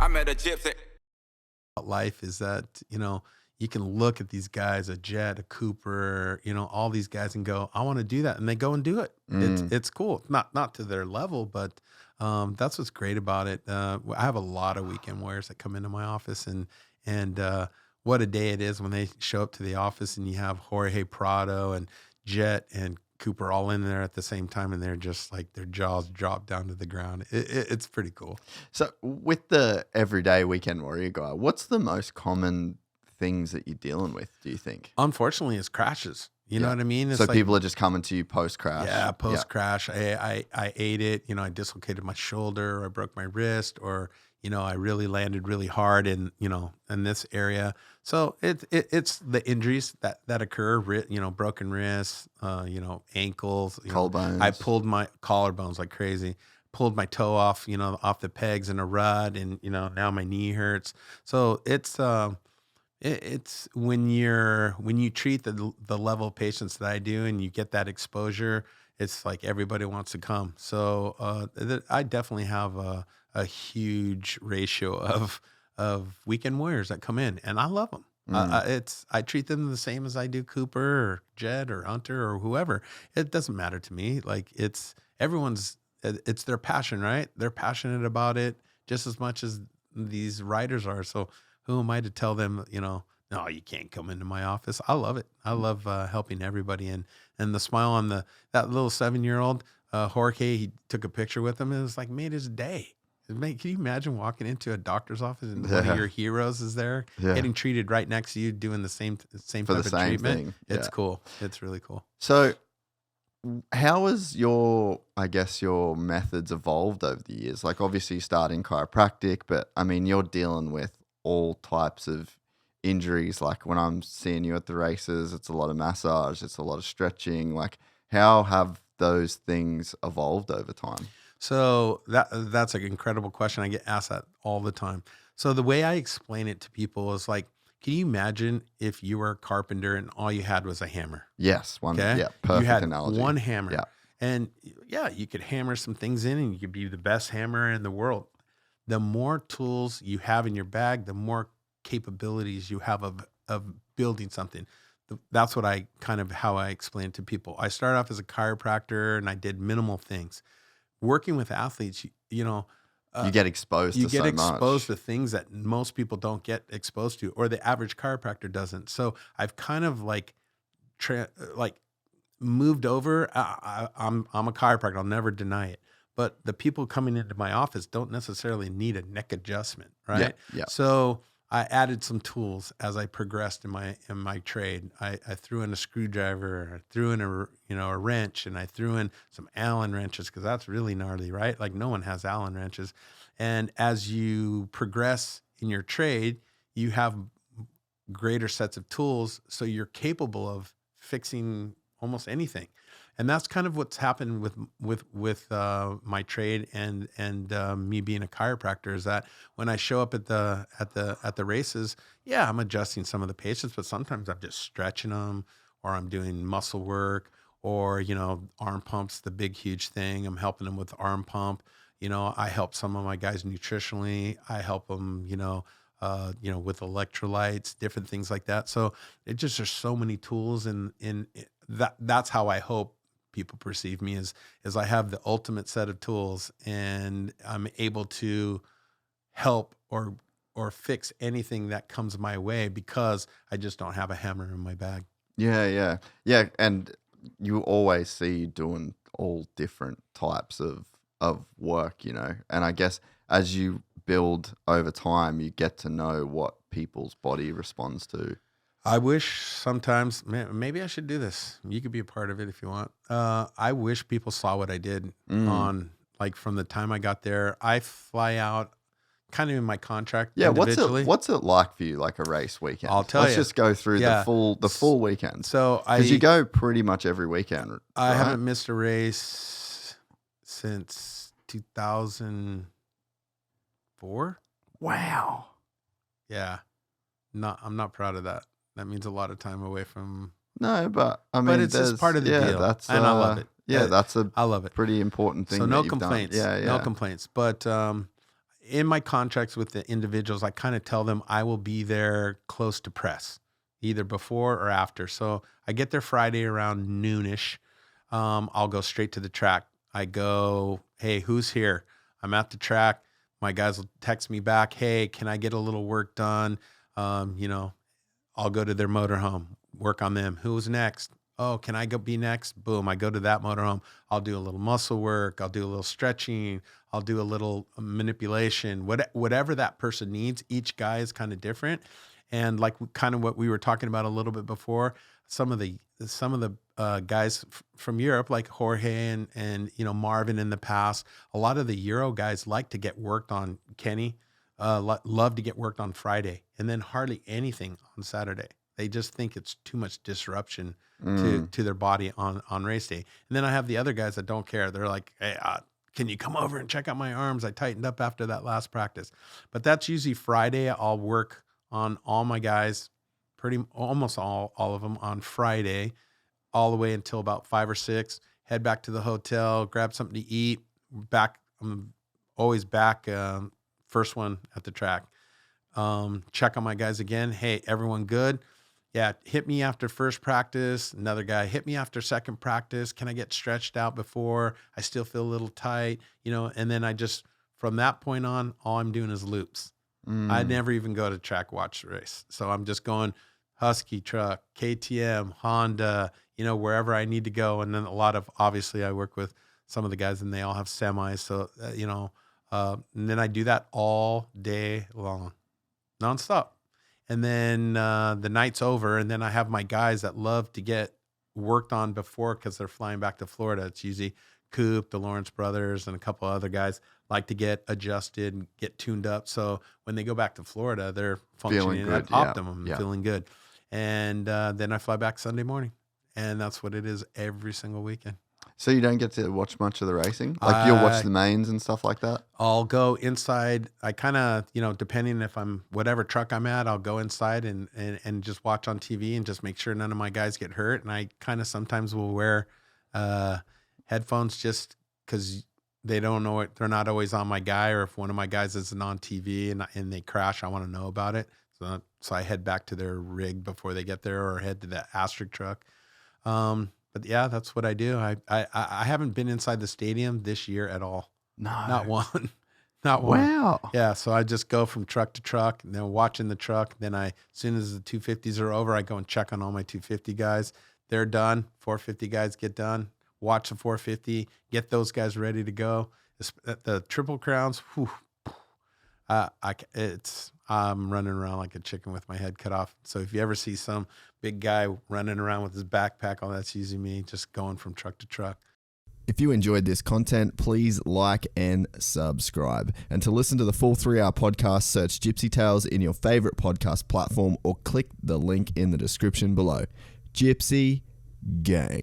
I met a gypsy. Life is that, you can look at these guys, a Jett, a Cooper, all these guys and go, I want to do that. And they go and do it. It's cool. Not to their level, but that's what's great about it. I have a lot of weekend warriors that come into my office and what a day it is when they show up to the office and you have Jorge Prado and Jett and Cooper all in there at the same time, and they're just like their jaws drop down to the ground. It's pretty cool. So with the everyday weekend warrior guy, what's the most common things that you're dealing with, do you think? Unfortunately, it's crashes. You know what I mean? It's so people are just coming to you post-crash. Yeah, post-crash. I ate it. I dislocated my shoulder, or I broke my wrist, or I really landed really hard in this area. So it's the injuries that occur. Broken wrists, ankles, collarbones. I pulled my collarbones like crazy. Pulled my toe off, off the pegs in a rut, and now my knee hurts. So it's when you treat the level of patients that I do, and you get that exposure, it's like everybody wants to come. So I definitely have a huge ratio of weekend warriors that come in, and I love them. I treat them the same as I do Cooper or Jett or Hunter or whoever. It doesn't matter to me. Like it's their passion, right? They're passionate about it just as much as these riders are. So who am I to tell them, no, you can't come into my office? I love it. I love helping everybody, and the smile on that little 7-year-old Jorge. He took a picture with him, and it was like made his day. Can you imagine walking into a doctor's office and one of your heroes is there getting treated right next to you, doing the same type of treatment? Thing. It's cool. It's really cool. So how has your methods evolved over the years? Like obviously you started in chiropractic, but I mean, you're dealing with all types of injuries. Like when I'm seeing you at the races, it's a lot of massage, it's a lot of stretching. Like how have those things evolved over time? So that's an incredible question. I get asked that all the time. So the way I explain it to people is like, can you imagine if you were a carpenter and all you had was a hammer? Yes. Perfect you had analogy. One hammer. Yeah. And you could hammer some things in and you could be the best hammer in the world. The more tools you have in your bag, the more capabilities you have of building something. That's what how I explain it to people. I started off as a chiropractor and I did minimal things. Working with athletes, you get exposed to things that most people don't get exposed to, or the average chiropractor doesn't. So I've kind of moved over. I'm a chiropractor. I'll never deny it. But the people coming into my office don't necessarily need a neck adjustment, right? Yeah. So I added some tools as I progressed in my trade. I threw in a screwdriver, I threw in a wrench, and I threw in some Allen wrenches because that's really gnarly, right? Like no one has Allen wrenches. And as you progress in your trade, you have greater sets of tools, so you're capable of fixing almost anything. And that's kind of what's happened with my trade and me being a chiropractor, is that when I show up at the races, I'm adjusting some of the patients, but sometimes I'm just stretching them, or I'm doing muscle work, or arm pumps, the big huge thing. I'm helping them with arm pump. I help some of my guys nutritionally. I help them, with electrolytes, different things like that. So there's so many tools, and that's how I hope people perceive me, is I have the ultimate set of tools, and I'm able to help or fix anything that comes my way because I just don't have a hammer in my bag. Yeah. And you always see you doing all different types of work, and I guess as you build over time, you get to know what people's body responds to. I wish sometimes, maybe I should do this. You could be a part of it if you want. I wish people saw what I did on, like, from the time I got there. I fly out kind of in my contract. Yeah, individually. what's it like for you, like a race weekend? I'll tell you. Let's just go through the full weekend. So because you go pretty much every weekend. Right? I haven't missed a race since 2004. Wow. Yeah, I'm not proud of that. That means a lot of time away from. No, but I mean, it's just part of the deal, and I love it. Yeah, I love it. Pretty important thing. So no complaints. Yeah. No complaints. But in my contracts with the individuals, I kind of tell them I will be there close to press, either before or after. So I get there Friday around noonish. I'll go straight to the track. I go, hey, who's here? I'm at the track. My guys will text me back, hey, can I get a little work done? I'll go to their motorhome, work on them. Who's next? Oh, can I go be next? Boom, I go to that motorhome. I'll do a little muscle work. I'll do a little stretching. I'll do a little manipulation. Whatever that person needs, each guy is kind of different. And like kind of what we were talking about a little bit before, some of the guys from Europe, like Jorge and Marvin in the past, a lot of the Euro guys like to get worked on. Kenny love to get worked on Friday, and then hardly anything on Saturday. They just think it's too much disruption to their body on race day. And then I have the other guys that don't care. They're like, hey, can you come over and check out my arms? I tightened up after that last practice. But that's usually Friday. I'll work on all my guys, almost all of them on Friday, all the way until about 5 or 6. Head back to the hotel, grab something to eat. I'm always back, first one at the track. Check on my guys again. Hey, everyone good? Yeah, hit me after first practice. Another guy, hit me after second practice. Can I get stretched out before? I still feel a little tight, and then I just, from that point on, all I'm doing is loops. I never even go to track watch the race. So I'm just going Husky truck, KTM, Honda, wherever I need to go. And then obviously I work with some of the guys and they all have semis. So, and then I do that all day long, nonstop. And then the night's over, and then I have my guys that love to get worked on before because they're flying back to Florida. It's usually Coop, the Lawrence brothers, and a couple other guys like to get adjusted and get tuned up. So when they go back to Florida, they're functioning at optimum, feeling good. And then I fly back Sunday morning, and that's what it is every single weekend. So you don't get to watch much of the racing? Like you'll watch the mains and stuff like that? I'll go inside. I kind of, depending if I'm whatever truck I'm at, I'll go inside and just watch on TV and just make sure none of my guys get hurt. And I kind of sometimes will wear headphones just because they don't know it. They're not always on my guy, or if one of my guys isn't on TV and they crash, I want to know about it. So I head back to their rig before they get there, or head to the Asterisk truck. But yeah, that's what I do. I haven't been inside the stadium this year at all. No. Not one. Not one. Wow. Yeah, so I just go from truck to truck, and then watching the truck. Then as soon as the 250s are over, I go and check on all my 250 guys. They're done. 450 guys get done. Watch the 450. Get those guys ready to go. The Triple Crowns, whew, I'm running around like a chicken with my head cut off. So if you ever see some big guy running around with his backpack, that's usually me, just going from truck to truck. If you enjoyed this content, please like and subscribe. And to listen to the full 3-hour podcast, search Gypsy Tales in your favorite podcast platform or click the link in the description below. Gypsy Gang.